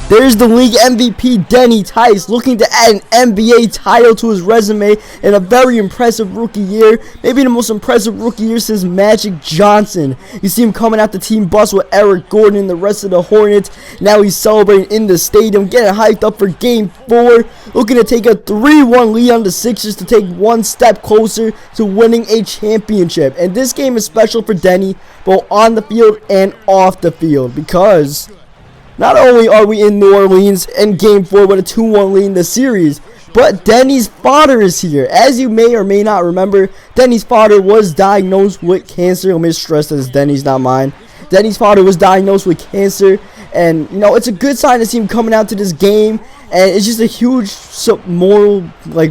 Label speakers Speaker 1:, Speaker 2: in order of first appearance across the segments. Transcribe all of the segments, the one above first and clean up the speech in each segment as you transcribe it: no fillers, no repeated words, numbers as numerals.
Speaker 1: There's the league MVP Denny Tice looking to add an NBA title to his resume in a very impressive rookie year. Maybe the most impressive rookie year since Magic Johnson. You see him coming out the team bus with Eric Gordon and the rest of the Hornets. Now he's celebrating in the stadium, getting hyped up for Game 4. Looking to take a 3-1 lead on the Sixers to take one step closer to winning a championship. And this game is special for Denny, both on the field and off the field, because not only are we in New Orleans in Game 4 with a 2-1 lead in the series, but Denny's father is here. As you may or may not remember, Denny's father was diagnosed with cancer. Let me stress that it's Denny's, not mine. Denny's father was diagnosed with cancer, and you know, it's a good sign to see him coming out to this game, and it's just a huge moral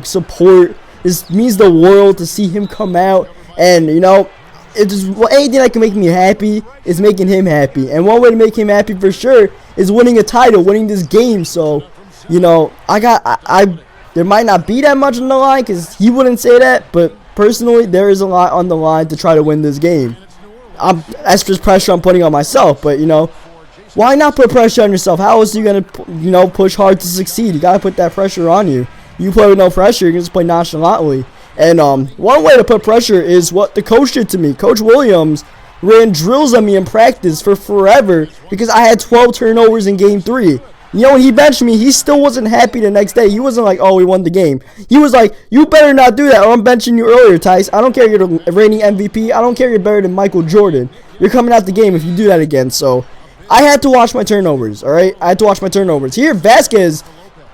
Speaker 1: support. This means the world to see him come out, and you know, it's just, anything that can make me happy is making him happy. And one way to make him happy for sure is winning a title, winning this game. So, you know, there might not be that much on the line because he wouldn't say that, but personally, there is a lot on the line to try to win this game. That's just pressure I'm putting on myself, but you know, why not put pressure on yourself? How else are you gonna, you know, push hard to succeed? You gotta put that pressure on you. You play with no pressure, you can just play nonchalantly. And one way to put pressure is what the coach did to me. Coach Williams ran drills on me in practice for forever because I had 12 turnovers in Game 3. You know, when he benched me, he still wasn't happy the next day. He wasn't like, oh, we won the game. He was like, you better not do that or I'm benching you earlier, Tice. I don't care you're the reigning MVP. I don't care you're better than Michael Jordan. You're coming out the game if you do that again. So I had to watch my turnovers, all right? I had to watch my turnovers. Here, Vasquez,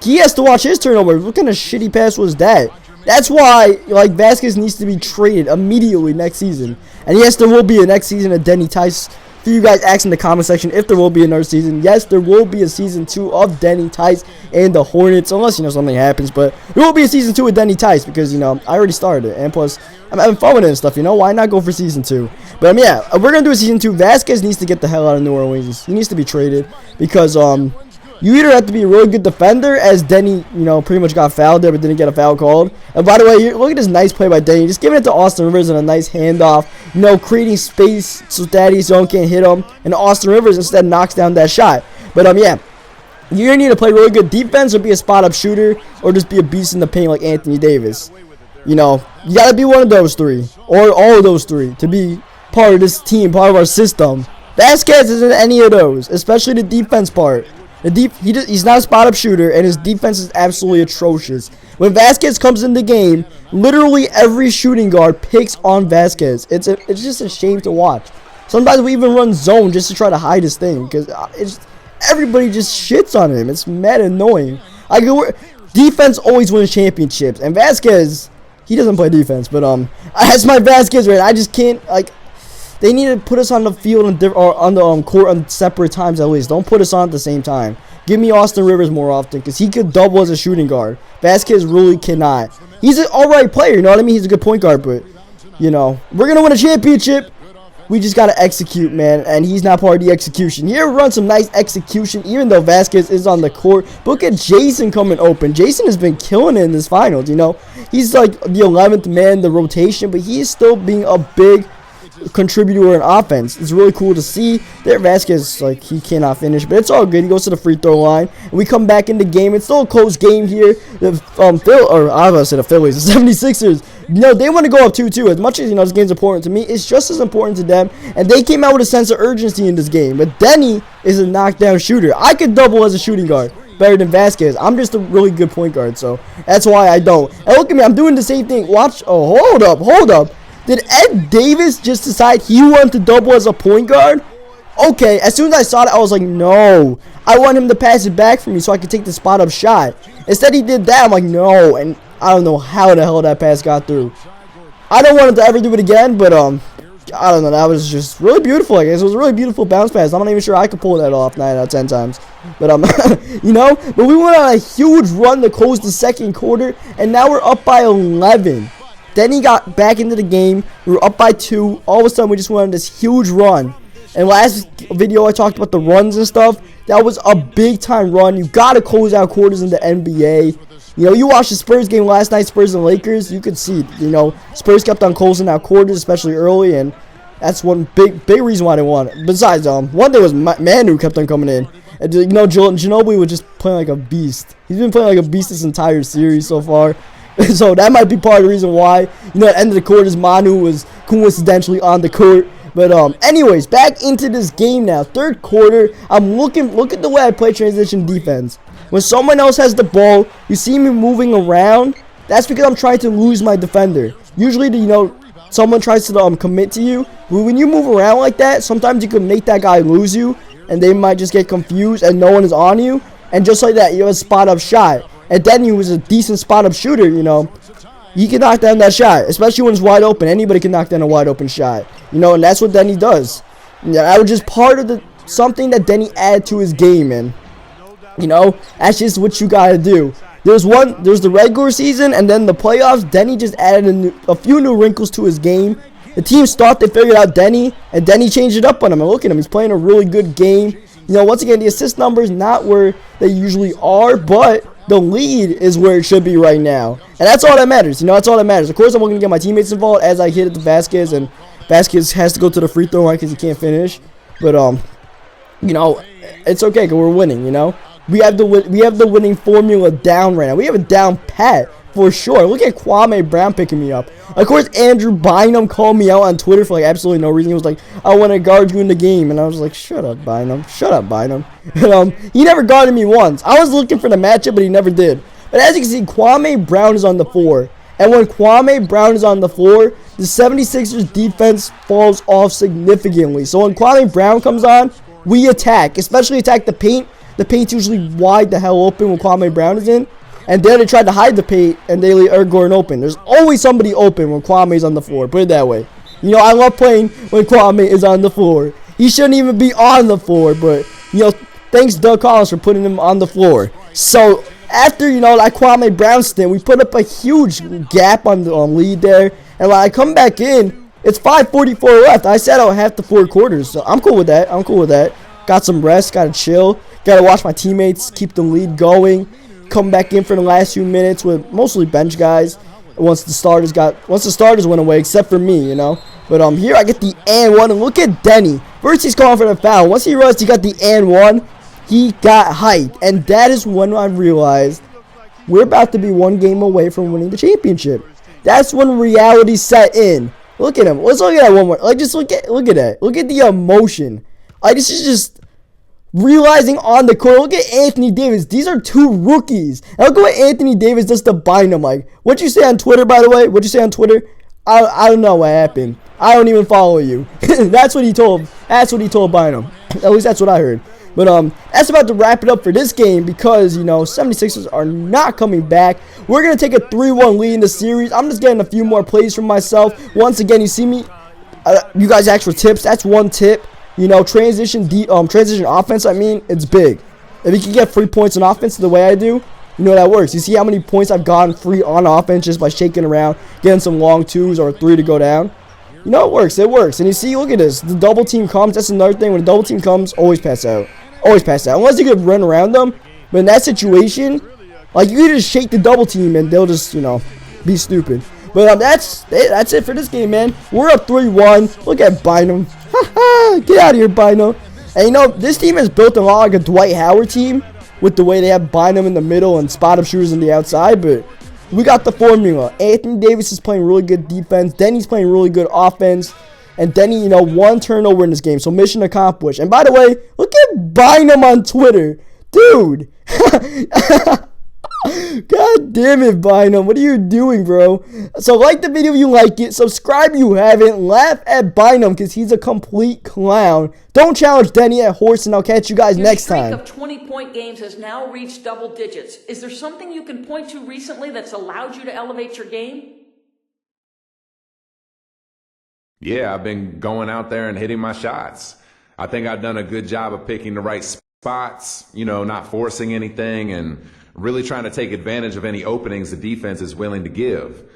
Speaker 1: he has to watch his turnovers. What kind of shitty pass was that? That's why, like, Vasquez needs to be traded immediately next season. And yes, there will be a next season of Denny Tice. For you guys, ask in the comment section if there will be another season. Yes, there will be a season 2 of Denny Tice and the Hornets, unless, you know, something happens. But there will be a season 2 of Denny Tice because, you know, I already started it. And plus, I'm having fun with it and stuff, you know. Why not go for season 2? But, yeah, we're going to do a season 2. Vasquez needs to get the hell out of New Orleans. He needs to be traded because, you either have to be a really good defender, as Denny, you know, pretty much got fouled there but didn't get a foul called. And by the way, look at this nice play by Denny. Just giving it to Austin Rivers and a nice handoff. You know, creating space so Thaddeus Young can't hit him. And Austin Rivers instead knocks down that shot. But, yeah, you're going to need to play really good defense or be a spot-up shooter or just be a beast in the paint like Anthony Davis. You know, you got to be one of those 3 or all of those 3 to be part of this team, part of our system. Vasquez isn't any of those, especially the defense part. He's not a spot-up shooter, and his defense is absolutely atrocious. When Vasquez comes in the game, literally every shooting guard picks on Vasquez. It's just a shame to watch. Sometimes we even run zone just to try to hide his thing, because everybody just shits on him. It's mad annoying. Defense always wins championships, and Vasquez, he doesn't play defense, but that's my Vasquez right. I just can't, like. They need to put us on the field or on the court on separate times at least. Don't put us on at the same time. Give me Austin Rivers more often because he could double as a shooting guard. Vasquez really cannot. He's an alright player, you know what I mean? He's a good point guard, but, you know, we're going to win a championship. We just got to execute, man, and he's not part of the execution. Here, run some nice execution, even though Vasquez is on the court. Look at Jason coming open. Jason has been killing it in this finals, you know. He's like the 11th man in the rotation, but he is still being a big contributor in offense. It's really cool to see that Vasquez, like, he cannot finish, but it's all good. He goes to the free throw line, and we come back in the game. It's still a close game here. The the Phillies, the 76ers, you know, they want to go up 2-2. As much as, you know, this game's important to me, it's just as important to them, and they came out with a sense of urgency in this game. But Denny is a knockdown shooter. I could double as a shooting guard better than Vasquez. I'm just a really good point guard, so that's why I don't. And look at me, I'm doing the same thing. Watch. Oh, hold up. Did Ed Davis just decide he wanted to double as a point guard? Okay, as soon as I saw that, I was like, no. I want him to pass it back for me so I could take the spot-up shot. Instead, he did that. I'm like, no. And I don't know how the hell that pass got through. I don't want him to ever do it again, but, I don't know. That was just really beautiful, I guess. It was a really beautiful bounce pass. I'm not even sure I could pull that off 9 out of 10 times. But, you know, but we went on a huge run to close the second quarter, and now we're up by 11. Then he got back into the game. We were up by 2. All of a sudden, we just went on this huge run. And last video, I talked about the runs and stuff. That was a big-time run. You got to close out quarters in the NBA. You know, you watched the Spurs game last night, Spurs and Lakers. You could see, you know, Spurs kept on closing out quarters, especially early. And that's one big reason why they won it. Besides, one thing was Manu kept on coming in. And, you know, Ginobili was just playing like a beast. He's been playing like a beast this entire series so far. So that might be part of the reason why, you know, at the end of the quarters, Manu was coincidentally on the court. But anyways, back into this game now. Third quarter, look at the way I play transition defense. When someone else has the ball, you see me moving around. That's because I'm trying to lose my defender. Usually, you know, someone tries to commit to you. But when you move around like that, sometimes you can make that guy lose you, and they might just get confused and no one is on you. And just like that, you have a spot-up shot. And Denny was a decent spot-up shooter, you know. He can knock down that shot, especially when it's wide open. Anybody can knock down a wide open shot, you know, and that's what Denny does. Yeah, that was just part of something that Denny added to his game, and you know, that's just what you gotta do. There's the regular season, and then the playoffs. Denny just added a few new wrinkles to his game. The teams thought they figured out Denny, and Denny changed it up on him. And look at him, he's playing a really good game. You know, once again, the assist numbers not where they usually are, but the lead is where it should be right now. And that's all that matters. You know, that's all that matters. Of course, I'm looking to get my teammates involved as I hit it to Vasquez, and Vasquez has to go to the free throw line because he can't finish. But, you know, it's okay because we're winning, you know. We have the winning formula down right now. We have it down pat for sure. Look at Kwame Brown picking me up. Of course, Andrew Bynum called me out on Twitter for like absolutely no reason. He was like, "I want to guard you in the game," and I was like, "Shut up, Bynum. Shut up, Bynum." And, he never guarded me once. I was looking for the matchup, but he never did. But as you can see, Kwame Brown is on the floor. And when Kwame Brown is on the floor, the 76ers defense falls off significantly. So when Kwame Brown comes on, we attack, especially attack the paint. The paint's usually wide the hell open when Kwame Brown is in. And then they tried to hide the paint, and they leave Eric Gordon open. There's always somebody open when Kwame's on the floor. Put it that way. You know, I love playing when Kwame is on the floor. He shouldn't even be on the floor, but, you know, thanks Doug Collins for putting him on the floor. So, after, you know, that Kwame Brown stint, we put up a huge gap on the lead there. And when I come back in, it's 5:44 left. I sat out half the 4 quarters, so I'm cool with that. I'm cool with that. Got some rest, got to chill. Got to watch my teammates keep the lead going. Come back in for the last few minutes with mostly bench guys. Once the starters went away, except for me, you know. But here I get the and one, and look at Denny. First he's calling for the foul. Once he realized he got the and one, he got hyped, and that is when I realized we're about to be 1 game away from winning the championship. That's when reality set in. Look at him. Let's look at that one more. Like, just look at that. Look at the emotion. This is just realizing on the court. Look at Anthony Davis. These are 2 rookies. And look at what Anthony Davis does to Bynum. Like, what'd you say on Twitter, by the way? What'd you say on Twitter? I don't know what happened. I don't even follow you. That's what he told Bynum. At least that's what I heard. But that's about to wrap it up for this game because, you know, 76ers are not coming back. We're going to take a 3-1 lead in the series. I'm just getting a few more plays from myself. Once again, you see me, you guys ask for tips. That's one tip. You know, transition offense, I mean, it's big. If you can get free points on offense the way I do, you know that works. You see how many points I've gotten free on offense just by shaking around, getting some long 2s or a 3 to go down. You know, it works. It works. And you see, look at this. The double team comes. That's another thing. When the double team comes, always pass out. Always pass out. Unless you could run around them. But in that situation, like, you can just shake the double team and they'll just, you know, be stupid. But that's it for this game, man. We're up 3-1. Look at Bynum. Get out of here, Bynum. And, you know, this team is built a lot like a Dwight Howard team with the way they have Bynum in the middle and spot-up shooters on the outside. But we got the formula. Anthony Davis is playing really good defense. Denny's playing really good offense. And Denny, you know, 1 turnover in this game. So mission accomplished. And by the way, look at Bynum on Twitter. Dude. God damn it, Bynum. What are you doing, bro? So like the video if you like it. Subscribe if you haven't. Laugh at Bynum because he's a complete clown. Don't challenge Denny at horse, and I'll catch you guys next time.
Speaker 2: Your streak of 20-point games has now reached double digits. Is there something you can point to recently that's allowed you to elevate your game?
Speaker 3: Yeah, I've been going out there and hitting my shots. I think I've done a good job of picking the right spots, you know, not forcing anything and really trying to take advantage of any openings the defense is willing to give.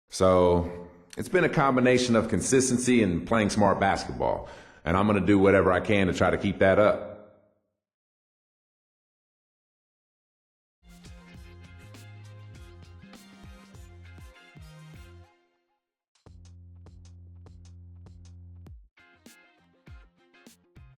Speaker 3: So it's been a combination of consistency and playing smart basketball. And I'm going to do whatever I can to try to keep that up.